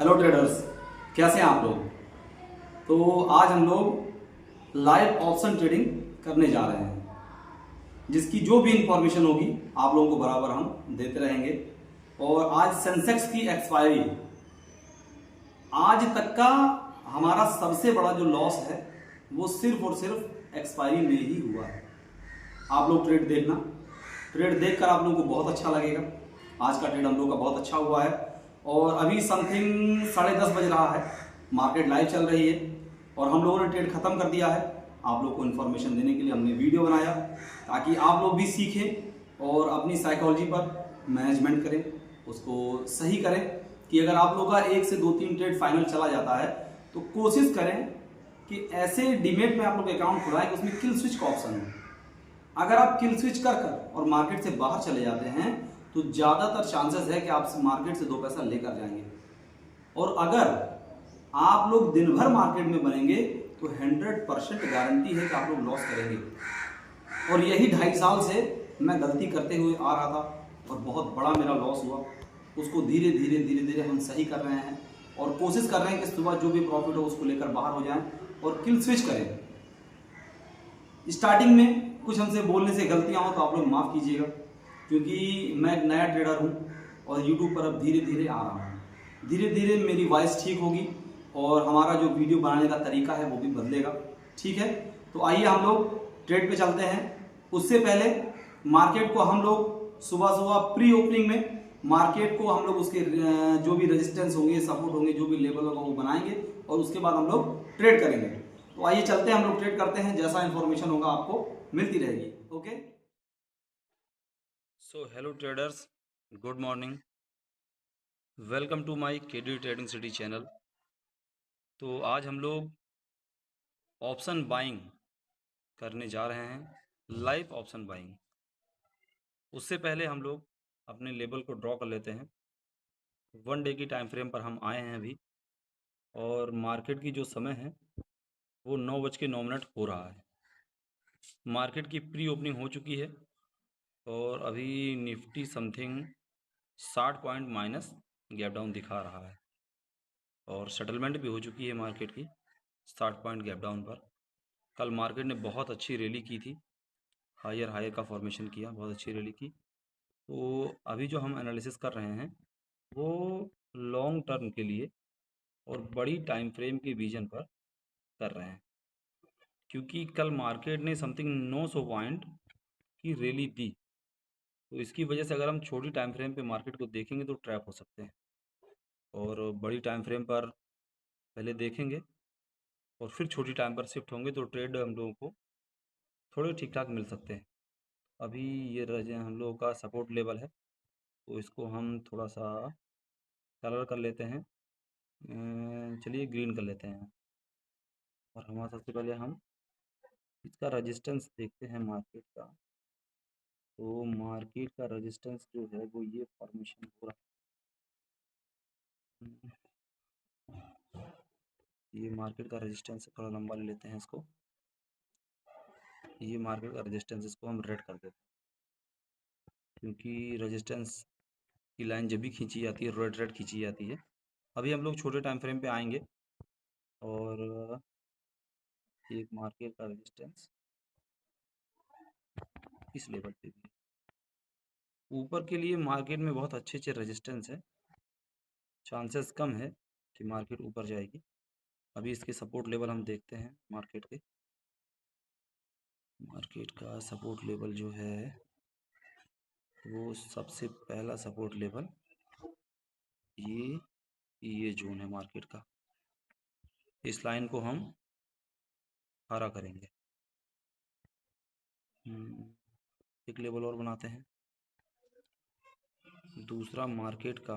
Hello traders, कैसे हैं आप लोग। तो आज हम लोग लाइव ऑप्शन ट्रेडिंग करने जा रहे हैं, जिसकी जो भी इंफॉर्मेशन होगी आप लोगों को बराबर हम देते रहेंगे। और आज सेंसेक्स की एक्सपायरी, आज तक का हमारा सबसे बड़ा जो लॉस है वो सिर्फ और सिर्फ एक्सपायरी में ही हुआ है। आप लोग ट्रेड देखना, ट्रेड देखकर आप लोगों को बहुत अच्छा लगेगा। आज का ट्रेड हम लोग का बहुत अच्छा हुआ है और अभी समथिंग 10:30 बज रहा है, मार्केट लाइव चल रही है और हम लोगों ने ट्रेड खत्म कर दिया है। आप लोग को इन्फॉर्मेशन देने के लिए हमने वीडियो बनाया ताकि आप लोग भी सीखें और अपनी साइकोलॉजी पर मैनेजमेंट करें, उसको सही करें कि अगर आप लोग का 1 से 2-3 ट्रेड फाइनल चला जाता है तो कोशिश करें कि ऐसे डीमेट में आप लोग अकाउंट खुलाएं कि उसमें किल स्विच का ऑप्शन हो। अगर आप किल स्विच कर कर और मार्केट से बाहर चले जाते हैं तो ज़्यादातर चांसेस है कि आप मार्केट से 2 पैसा लेकर जाएंगे। और अगर आप लोग दिन भर मार्केट में बनेंगे तो 100% गारंटी है कि आप लोग लॉस करेंगे। और यही 2.5 साल से मैं गलती करते हुए आ रहा था और बहुत बड़ा मेरा लॉस हुआ। उसको धीरे धीरे धीरे धीरे हम सही कर रहे हैं और कोशिश कर रहे हैं कि सुबह जो भी प्रॉफिट हो उसको लेकर बाहर हो जाएं और किल स्विच करें। स्टार्टिंग में कुछ हमसे बोलने से गलतियां हो तो आप लोग माफ़ कीजिएगा, क्योंकि मैं एक नया ट्रेडर हूं और यूट्यूब पर अब धीरे धीरे आ रहा हूं। धीरे धीरे मेरी वॉइस ठीक होगी और हमारा जो वीडियो बनाने का तरीका है वो भी बदलेगा। ठीक है, तो आइए हम लोग ट्रेड पे चलते हैं। उससे पहले मार्केट को हम लोग सुबह सुबह प्री ओपनिंग में मार्केट को हम लोग उसके जो भी रेजिस्टेंस होंगे, सपोर्ट होंगे, जो भी लेवल होगा वो बनाएंगे और उसके बाद हम लोग ट्रेड करेंगे। तो आइए चलते हैं, हम लोग ट्रेड करते हैं। जैसा इन्फॉर्मेशन होगा आपको मिलती रहेगी। Okay, so hello traders, good morning, welcome to my KD trading city channel. तो आज हम लोग ऑप्शन बाइंग करने जा रहे हैं, लाइव ऑप्शन बाइंग। उससे पहले हम लोग अपने लेवल को ड्रॉ कर लेते हैं। 1 डे की टाइम फ्रेम पर हम आए हैं अभी और मार्केट की जो समय है वो 9:09 हो रहा है। मार्केट की प्री ओपनिंग हो चुकी है और अभी Nifty something 60 point minus gap down दिखा रहा है और सेटलमेंट भी हो चुकी है मार्केट की 60 पॉइंट गैप डाउन पर। कल मार्केट ने बहुत अच्छी रैली की थी, हायर हायर का फॉर्मेशन किया, बहुत अच्छी रैली की। तो अभी जो हम एनालिसिस कर रहे हैं वो लॉन्ग टर्म के लिए और बड़ी टाइम फ्रेम के विजन पर कर रहे हैं, क्योंकि कल मार्केट ने समथिंग 900 पॉइंट की रैली दी। तो इसकी वजह से अगर हम छोटी टाइम फ्रेम पे मार्केट को देखेंगे तो ट्रैप हो सकते हैं और बड़ी टाइम फ्रेम पर पहले देखेंगे और फिर छोटी टाइम पर शिफ्ट होंगे तो ट्रेड हम लोगों को थोड़े ठीक ठाक मिल सकते हैं। अभी ये हम लोगों का सपोर्ट लेवल है तो इसको हम थोड़ा सा कलर कर लेते हैं। चलिए ग्रीन कर लेते हैं और हमारा सबसे पहले हम इसका रेजिस्टेंस देखते हैं मार्केट का। तो मार्केट का रेजिस्टेंस जो है वो ये फॉर्मेशन हो रहा है। ये मार्केट का रेजिस्टेंस थोड़ा लंबा ले लेते हैं इसको। ये मार्केट का रेजिस्टेंस, इसको हम रेड कर देते हैं, क्योंकि रेजिस्टेंस की लाइन जब भी खींची जाती है रेड रेड खींची जाती है। अभी हम लोग छोटे टाइम फ्रेम पे आएंगे और एक मार्केट का रेजिस्टेंस इस लेवल पे भी ऊपर के लिए मार्केट में बहुत अच्छे अच्छे रेजिस्टेंस है, चांसेस कम है कि मार्केट ऊपर जाएगी। अभी इसके सपोर्ट लेवल हम देखते हैं। मार्केट का सपोर्ट लेवल जो है वो सबसे पहला सपोर्ट लेवल ये जोन है मार्केट का। इस लाइन को हम हरा करेंगे। एक लेवल और बनाते हैं। दूसरा मार्केट का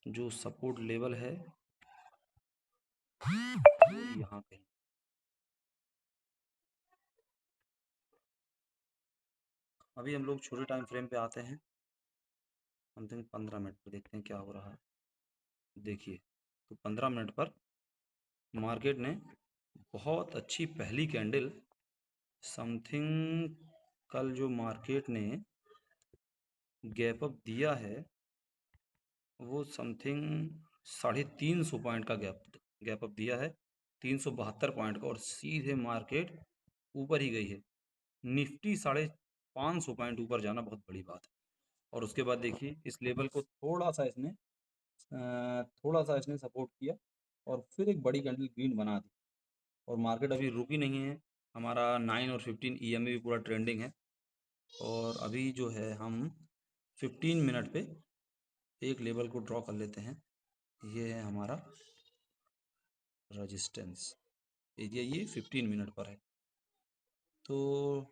जो सपोर्ट लेवल है यहाँ पे। अभी हम लोग छोटे टाइम फ्रेम पे आते हैं, समथिंग 15 मिनट पर देखते हैं क्या हो रहा है। देखिए, तो 15 मिनट पर मार्केट ने बहुत अच्छी पहली कैंडल समथिंग, कल जो मार्केट ने गैप अप दिया है वो समथिंग 350 पॉइंट का गैप अप दिया है, 372 पॉइंट का, और सीधे मार्केट ऊपर ही गई है। निफ्टी 550 पॉइंट ऊपर जाना बहुत बड़ी बात है। और उसके बाद देखिए इस लेवल को थोड़ा सा इसने सपोर्ट किया और फिर एक बड़ी कैंडल ग्रीन बना दी, और मार्केट अभी रुकी नहीं है। हमारा 9 और 15 EMA भी पूरा ट्रेंडिंग है। और अभी जो है हम 15 मिनट पे एक लेवल को ड्रॉ कर लेते हैं। ये है हमारा रेजिस्टेंस एरिया, ये 15 मिनट पर है। तो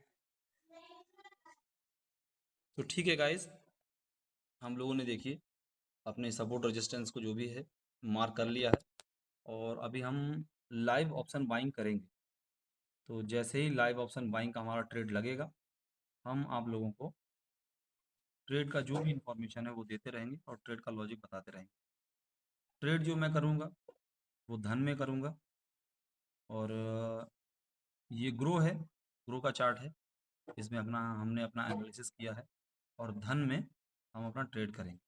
ठीक है गाइस, हम लोगों ने देखिए अपने सपोर्ट रेजिस्टेंस को जो भी है मार्क कर लिया है, और अभी हम लाइव ऑप्शन बाइंग करेंगे। तो जैसे ही लाइव ऑप्शन बाइंग का हमारा ट्रेड लगेगा, हम आप लोगों को ट्रेड का जो भी इंफॉर्मेशन है वो देते रहेंगे और ट्रेड का लॉजिक बताते रहेंगे। ट्रेड जो मैं करूँगा वो धन में करूँगा, और ये ग्रो का चार्ट है, इसमें हमने अपना एनालिसिस किया है, और धन में हम अपना ट्रेड करेंगे।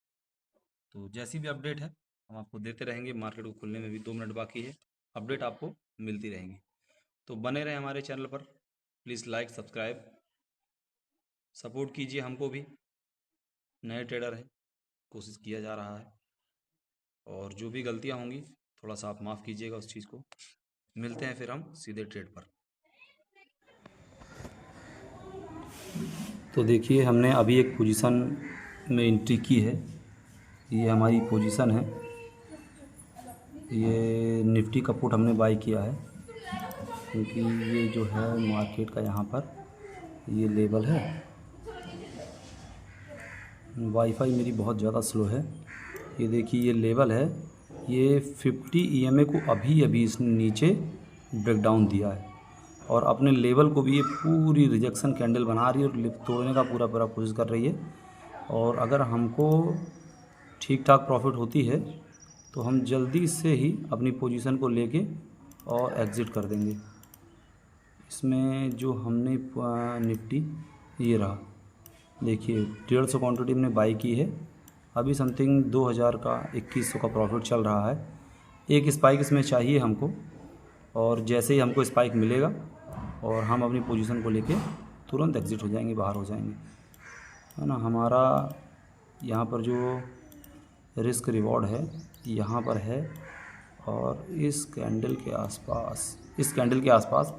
तो जैसी भी अपडेट है हम आपको देते रहेंगे। मार्केट को खुलने में भी 2 मिनट बाकी है, अपडेट आपको मिलती रहेंगी। तो बने रहें हमारे चैनल पर, प्लीज़ लाइक सब्सक्राइब, सपोर्ट कीजिए हमको भी। नए ट्रेडर हैं, कोशिश किया जा रहा है, और जो भी गलतियां होंगी थोड़ा सा आप माफ़ कीजिएगा उस चीज़ को। मिलते हैं फिर हम सीधे ट्रेड पर। तो देखिए हमने अभी एक पोजीशन में एंट्री की है, ये हमारी पोजीशन है। ये निफ्टी का पुट हमने बाई किया है, क्योंकि ये जो है मार्केट का यहाँ पर ये लेवल है। वाईफाई मेरी बहुत ज़्यादा स्लो है। ये देखिए ये लेवल है, ये 50 EMA को अभी इसने नीचे ब्रेक डाउन दिया है, और अपने लेवल को भी ये पूरी रिजेक्शन कैंडल बना रही है और तोड़ने का पूरा कोशिश कर रही है। और अगर हमको ठीक ठाक प्रॉफिट होती है तो हम जल्दी से ही अपनी पोजीशन को लेके और एग्ज़िट कर देंगे। इसमें जो हमने निफ्टी ये रहा, देखिए 150 क्वांटिटी हमने बाई की है। अभी समथिंग 2000 का 2100 का प्रॉफिट चल रहा है। एक स्पाइक इसमें चाहिए हमको, और जैसे ही हमको स्पाइक मिलेगा और हम अपनी पोजीशन को लेके तुरंत एग्ज़िट हो जाएंगे, बाहर हो जाएंगे, है ना। हमारा यहाँ पर जो रिस्क रिवॉर्ड है यहाँ पर है, और इस कैंडल के आसपास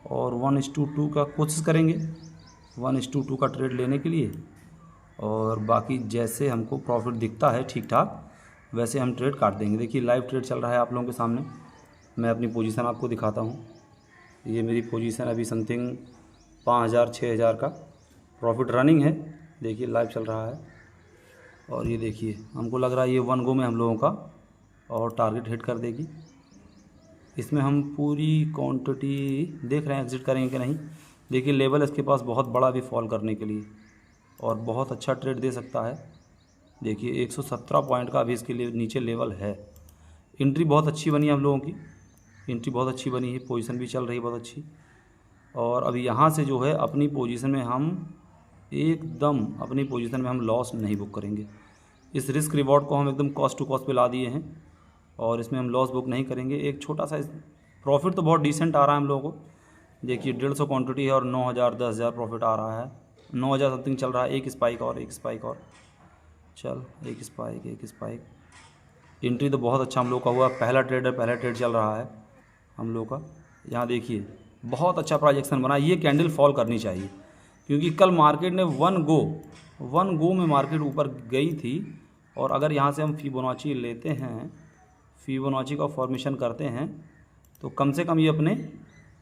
और 1:2 का कोशिश करेंगे, 1:2 का ट्रेड लेने के लिए। और बाकी जैसे हमको प्रॉफिट दिखता है ठीक ठाक वैसे हम ट्रेड काट देंगे। देखिए लाइव ट्रेड चल रहा है आप लोगों के सामने, मैं अपनी पोजीशन आपको दिखाता हूँ। ये मेरी पोजीशन अभी समथिंग 5000 6000 का प्रॉफिट रनिंग है, देखिए लाइव चल रहा है। और ये देखिए हमको लग रहा है ये 1 गो में हम लोगों का और टारगेट हिट कर देगी। इसमें हम पूरी क्वांटिटी देख रहे हैं एग्ज़िट करेंगे कि नहीं। देखिए लेवल इसके पास बहुत बड़ा भी फॉल करने के लिए, और बहुत अच्छा ट्रेड दे सकता है। देखिए 117 पॉइंट का अभी इसके लिए नीचे लेवल है। एंट्री बहुत अच्छी बनी है हम लोगों की, एंट्री बहुत अच्छी बनी है, पोजीशन भी चल रही है बहुत अच्छी। और अभी यहाँ से जो है अपनी पोजीशन में हम एकदम अपनी पोजीशन में हम लॉस नहीं बुक करेंगे। इस रिस्क रिवॉर्ड को हम एकदम कॉस्ट टू कॉस्ट पे ला दिए हैं, और इसमें हम लॉस बुक नहीं करेंगे। एक छोटा सा प्रॉफिट तो बहुत डिसेंट आ रहा है हम लोगों को। देखिए 150 क्वांटिटी है और 9000 10,000 प्रॉफिट आ रहा है, 9000 समथिंग चल रहा है। एक स्पाइक और चल, एक स्पाइक। एंट्री तो बहुत अच्छा हम लोग का हुआ, पहला ट्रेड चल रहा है हम लोग का। यहाँ देखिए बहुत अच्छा प्रोजेक्शन बना, ये कैंडल फॉल करनी चाहिए, क्योंकि कल मार्केट ने वन गो में मार्केट ऊपर गई थी। और अगर यहाँ से हम फिबोनाची लेते हैं, फिबोनाची का फॉर्मेशन करते हैं, तो कम से कम ये अपने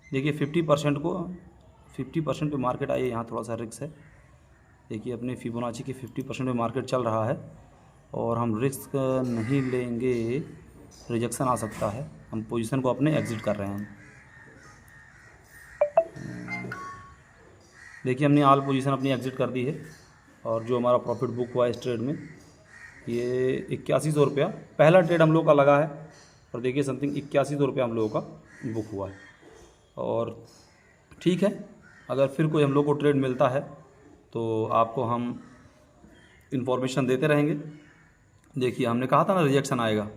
देखिए 50% पे मार्केट आई है। यहाँ थोड़ा सा रिस्क है, देखिए अपने फिबोनाची के 50% पे मार्केट चल रहा है, और हम रिस्क नहीं लेंगे, रिजेक्शन आ सकता है। हम पोजीशन को अपने एग्ज़िट कर रहे हैं। देखिए हमने ऑल पोजीशन अपनी एग्ज़िट कर दी है, और जो हमारा प्रॉफिट बुक हुआ है इस ट्रेड में ये 8100 रुपया पहला ट्रेड हम लोग का लगा है। और देखिए समथिंग 8100 रुपया हम लोगों का बुक हुआ है। और ठीक है, अगर फिर कोई हम लोग को ट्रेड मिलता है तो आपको हम इन्फॉर्मेशन देते रहेंगे। देखिए हमने कहा था ना रिजेक्शन आएगा,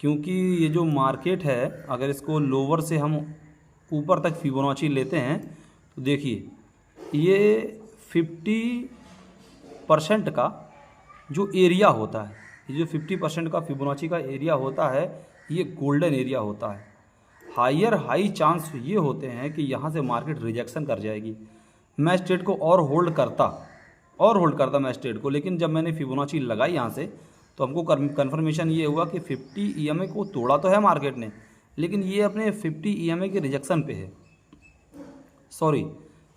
क्योंकि ये जो मार्केट है अगर इसको लोअर से हम ऊपर तक फिबोनाची लेते हैं तो देखिए ये 50% का जो एरिया होता है, ये जो 50% का फिबोनाची का एरिया होता है ये गोल्डन एरिया होता है। हाई चांस ये होते हैं कि यहाँ से मार्केट रिजेक्शन कर जाएगी। मैं स्ट्रेट को और होल्ड करता मैं स्ट्रेट को, लेकिन जब मैंने फिबोनाची लगाई यहाँ से तो हमको कन्फर्मेशन ये हुआ कि 50 EMA को तोड़ा तो है मार्केट ने, लेकिन ये अपने 50 EMA के रिजेक्शन पे है।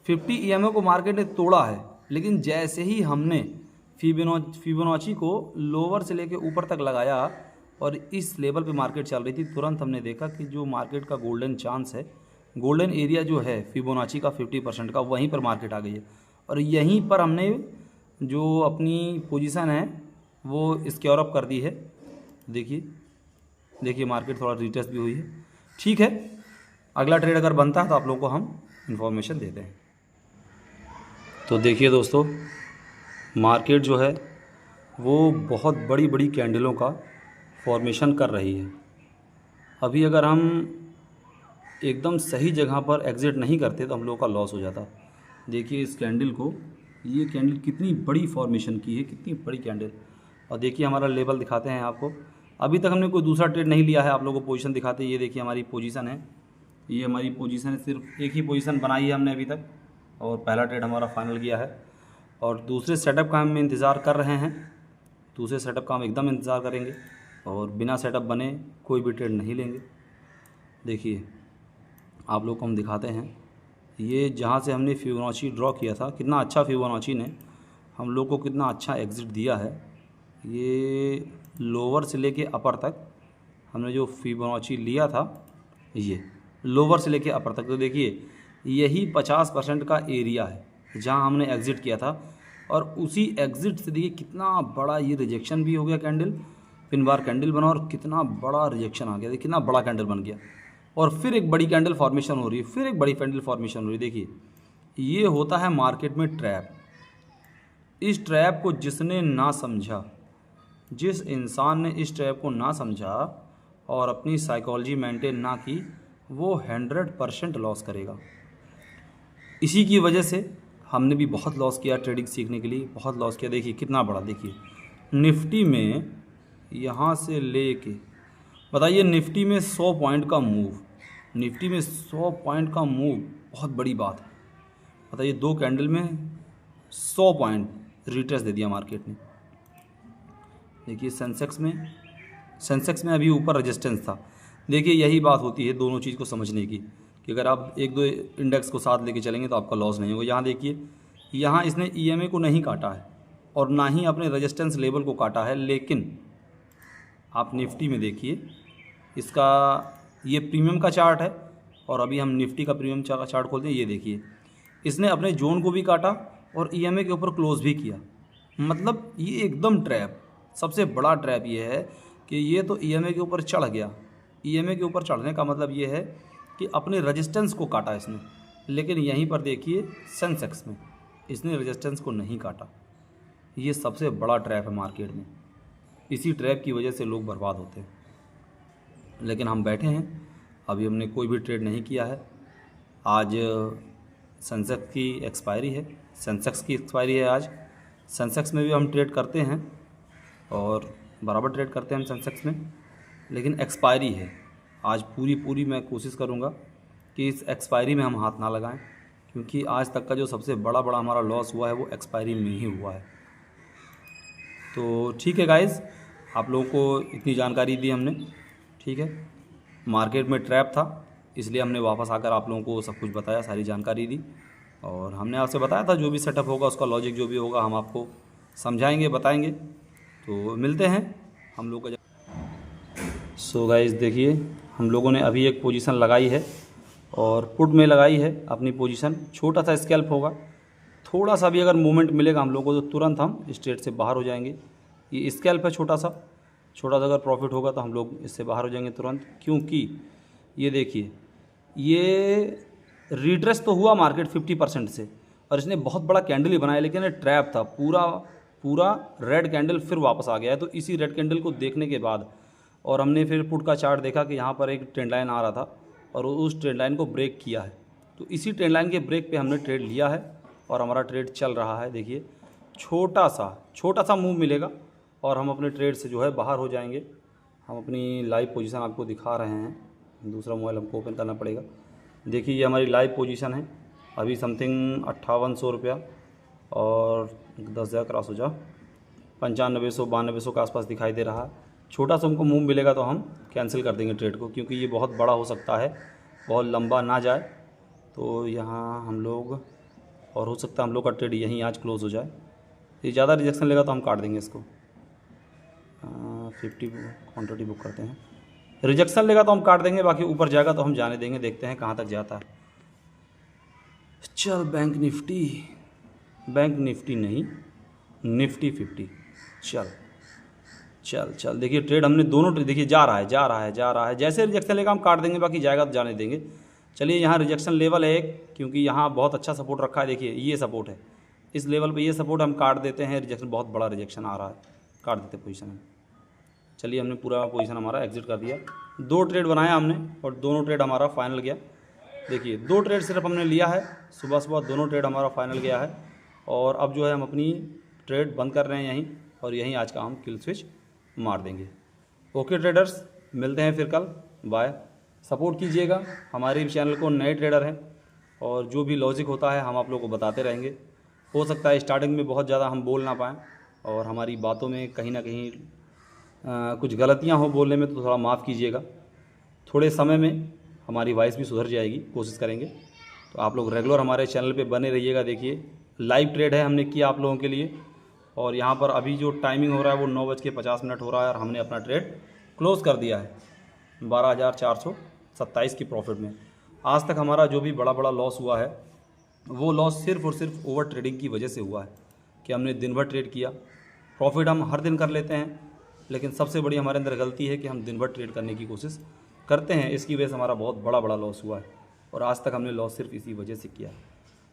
50 EMA को मार्केट ने तोड़ा है, लेकिन जैसे ही हमने फिबोनाची को लोअर से लेके ऊपर तक लगाया और इस लेवल पे मार्केट चल रही थी, तुरंत हमने देखा कि जो मार्केट का गोल्डन चांस है, गोल्डन एरिया जो है फिबोनाची का 50% का, वहीं पर मार्केट आ गई है। और यहीं पर हमने जो अपनी पोजीशन है वो स्क्योर अप कर दी है। देखिए मार्केट थोड़ा रिटेस्ट भी हुई है। ठीक है, अगला ट्रेड अगर बनता है तो आप लोगों को हम इन्फॉर्मेशन देते हैं। तो देखिए दोस्तों, मार्केट जो है वो बहुत बड़ी बड़ी कैंडलों का फॉर्मेशन कर रही है। अभी अगर हम एकदम सही जगह पर एग्ज़िट नहीं करते तो हम लोगों का लॉस हो जाता। देखिए इस कैंडल को, ये कैंडल कितनी बड़ी फॉर्मेशन की है, कितनी बड़ी कैंडल। और देखिए हमारा लेवल दिखाते हैं आपको। अभी तक हमने कोई दूसरा ट्रेड नहीं लिया है, आप लोगों को पोजीशन दिखाते हैं। ये देखिए हमारी पोजीशन है, ये हमारी पोजीशन है, सिर्फ एक ही पोजीशन बनाई है हमने अभी तक, और पहला ट्रेड हमारा फाइनल गया है। और दूसरे सेटअप का हम इंतज़ार कर रहे हैं, दूसरे सेटअप का हम एकदम इंतज़ार करेंगे और बिना सेटअप बने कोई भी ट्रेड नहीं लेंगे। देखिए आप लोग को हम दिखाते हैं, ये जहाँ से हमने फिबोनाची ड्रॉ किया था, कितना अच्छा फिबोनाची ने हम लोग को कितना अच्छा एग्ज़िट दिया है। ये लोअर से लेके अपर तक हमने जो फिबोनाची लिया था, ये लोअर से लेके अपर तक, तो देखिए यही 50% का एरिया है जहाँ हमने एग्ज़िट किया था। और उसी एग्ज़िट से देखिए कितना बड़ा ये रिजेक्शन भी हो गया, कैंडल पिन बार कैंडल बना और कितना बड़ा रिजेक्शन आ गया, देखिए कितना बड़ा कैंडल बन गया। और फिर एक बड़ी कैंडल फॉर्मेशन हो रही है, फिर एक बड़ी कैंडल फॉर्मेशन हो रही है। देखिए ये होता है मार्केट में ट्रैप। इस ट्रैप को जिसने ना समझा, जिस इंसान ने इस ट्रैप को ना समझा और अपनी साइकोलॉजी मेंटेन ना की, वो 100% लॉस करेगा। इसी की वजह से हमने भी बहुत लॉस किया, ट्रेडिंग सीखने के लिए बहुत लॉस किया। देखिए कितना बड़ा, देखिए निफ्टी में यहाँ से लेके, बताइए निफ्टी में 100 पॉइंट का मूव, निफ्टी में 100 पॉइंट का मूव बहुत बड़ी बात है। बताइए 2 कैंडल में 100 पॉइंट रिट्रेस दे दिया मार्केट ने। देखिए सेंसेक्स में अभी ऊपर रेजिस्टेंस था। देखिए यही बात होती है दोनों चीज़ को समझने की, कि अगर आप एक दो इंडेक्स को साथ लेके चलेंगे तो आपका लॉस नहीं होगा। यहाँ देखिए, यहाँ इसने EMA को नहीं काटा है और ना ही अपने रेजिस्टेंस लेवल को काटा है, लेकिन आप निफ्टी में देखिए, इसका ये प्रीमियम का चार्ट है और अभी हम निफ्टी का प्रीमियम का चार्ट खोलते हैं। ये देखिए इसने अपने जोन को भी काटा और EMA के ऊपर क्लोज भी किया। मतलब ये एकदम ट्रैप, सबसे बड़ा ट्रैप ये है कि ये तो EMA के ऊपर चढ़ गया। EMA के ऊपर चढ़ने का मतलब ये है कि अपने रेजिस्टेंस को काटा इसने, लेकिन यहीं पर देखिए सेंसेक्स में इसने रेजिस्टेंस को नहीं काटा। ये सबसे बड़ा ट्रैप है मार्केट में। इसी ट्रैप की वजह से लोग बर्बाद होते हैं। लेकिन हम बैठे हैं, अभी हमने कोई भी ट्रेड नहीं किया है। आज सेंसेक्स की एक्सपायरी है, आज सेंसेक्स में भी हम ट्रेड करते हैं और बराबर ट्रेड करते हैं हम सेंसेक्स में, लेकिन एक्सपायरी है आज। पूरी मैं कोशिश करूँगा कि इस एक्सपायरी में हम हाथ ना लगाएं, क्योंकि आज तक का जो सबसे बड़ा हमारा लॉस हुआ है वो एक्सपायरी में ही हुआ है। तो ठीक है गाइज़, आप लोगों को इतनी जानकारी दी हमने। ठीक है, मार्केट में ट्रैप था इसलिए हमने वापस आकर आप लोगों को सब कुछ बताया, सारी जानकारी दी। और हमने आपसे बताया था जो भी सेटअप होगा उसका लॉजिक जो भी होगा हम आपको समझाएंगे, बताएंगे। तो मिलते हैं हम लोग का। सो गाइस देखिए, हम लोगों ने अभी एक पोजीशन लगाई है और पुट में लगाई है अपनी पोजीशन। छोटा सा स्कैल्प होगा, थोड़ा सा भी अगर मूवमेंट मिलेगा हम लोगों को तो तुरंत हम स्ट्रेट से बाहर हो जाएंगे। ये स्कैल्प है छोटा सा अगर प्रॉफिट होगा तो हम लोग इससे बाहर हो जाएंगे तुरंत, क्योंकि ये देखिए ये रिट्रेस तो हुआ मार्केट 50% से और इसने बहुत बड़ा कैंडल ही बनाया, लेकिन ये ट्रैप था, पूरा पूरा रेड कैंडल फिर वापस आ गया है। तो इसी रेड कैंडल को देखने के बाद और हमने फिर पुट का चार्ट देखा कि यहाँ पर एक ट्रेंड लाइन आ रहा था और उस ट्रेंड लाइन को ब्रेक किया है। तो इसी ट्रेंड लाइन के ब्रेक पे हमने ट्रेड लिया है और हमारा ट्रेड चल रहा है। देखिए छोटा सा मूव मिलेगा और हम अपने ट्रेड से जो है बाहर हो जाएंगे। हम अपनी लाइव पोजीशन आपको दिखा रहे हैं, दूसरा मोबाइल हमको ओपन करना पड़ेगा। देखिए ये हमारी लाइव पोजीशन है, अभी समथिंग 5800 रुपया और 10,000 क्रॉस हो जा 9500 9200 के आसपास दिखाई दे रहा है। छोटा सा हमको मूव मिलेगा तो हम कैंसिल कर देंगे ट्रेड को, क्योंकि ये बहुत बड़ा हो सकता है, बहुत लंबा ना जाए। तो यहाँ हम लोग और हो सकता है हम लोग का ट्रेड यहीं आज क्लोज़ हो जाए। ये ज़्यादा रिजेक्शन लेगा तो हम काट देंगे इसको। 50 क्वान्टिटी बुक करते हैं, रिजेक्शन लेगा तो हम काट देंगे, बाकी ऊपर जाएगा तो हम जाने देंगे। देखते हैं कहाँ तक जाता है। चल बैंक निफ्टी नहीं, निफ्टी 50। चल देखिए ट्रेड हमने दोनों ट्रेड देखिए जा रहा है। जैसे रिजेक्शन लेगा हम काट देंगे, बाकी जाएगा तो जाने देंगे। चलिए यहाँ रिजेक्शन लेवल है एक, क्योंकि यहाँ बहुत अच्छा सपोर्ट रखा है। देखिए ये सपोर्ट है, इस लेवल पे ये सपोर्ट हम काट देते हैं। रिजेक्शन बहुत बड़ा रिजेक्शन आ रहा है, काट देते पोजीशन। चलिए हमने पूरा पोजीशन हमारा एग्जिट कर दिया। 2 ट्रेड बनाया हमने और दोनों ट्रेड हमारा फाइनल गया। देखिए 2 ट्रेड सिर्फ हमने लिया है, सुबह दोनों ट्रेड हमारा फाइनल गया है। और अब जो है हम अपनी ट्रेड बंद कर रहे हैं यहीं, और यहीं आज का हम किल स्विच मार देंगे। ओके ट्रेडर्स, मिलते हैं फिर कल, बाय। सपोर्ट कीजिएगा हमारे चैनल को, नए ट्रेडर हैं और जो भी लॉजिक होता है हम आप लोगों को बताते रहेंगे। हो सकता है स्टार्टिंग में बहुत ज़्यादा हम बोल ना पाएँ और हमारी बातों में कहीं ना कहीं कुछ गलतियां हो बोलने में, तो थोड़ा माफ़ कीजिएगा। थोड़े समय में हमारी वॉइस भी सुधर जाएगी, कोशिश करेंगे। तो आप लोग रेगुलर हमारे चैनल पे बने रहिएगा। देखिए लाइव ट्रेड है हमने किया आप लोगों के लिए, और यहाँ पर अभी जो टाइमिंग हो रहा है वो 9:50 हो रहा है और हमने अपना ट्रेड क्लोज़ कर दिया है 12,427 की प्रॉफिट में। आज तक हमारा जो भी बड़ा लॉस हुआ है वो लॉस सिर्फ और सिर्फ ओवर ट्रेडिंग की वजह से हुआ है कि हमने दिन भर ट्रेड किया। प्रॉफिट हम हर दिन कर लेते हैं, लेकिन सबसे बड़ी हमारे अंदर गलती है कि हम दिन भर ट्रेड करने की कोशिश करते हैं। इसकी वजह से हमारा बहुत बड़ा लॉस हुआ है और आज तक हमने लॉस सिर्फ इसी वजह से किया।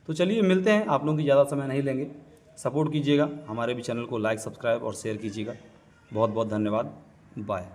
तो चलिए मिलते हैं, आप लोगों की ज़्यादा समय नहीं लेंगे। सपोर्ट कीजिएगा, हमारे भी चैनल को लाइक सब्सक्राइब और शेयर कीजिएगा। बहुत बहुत धन्यवाद, बाय।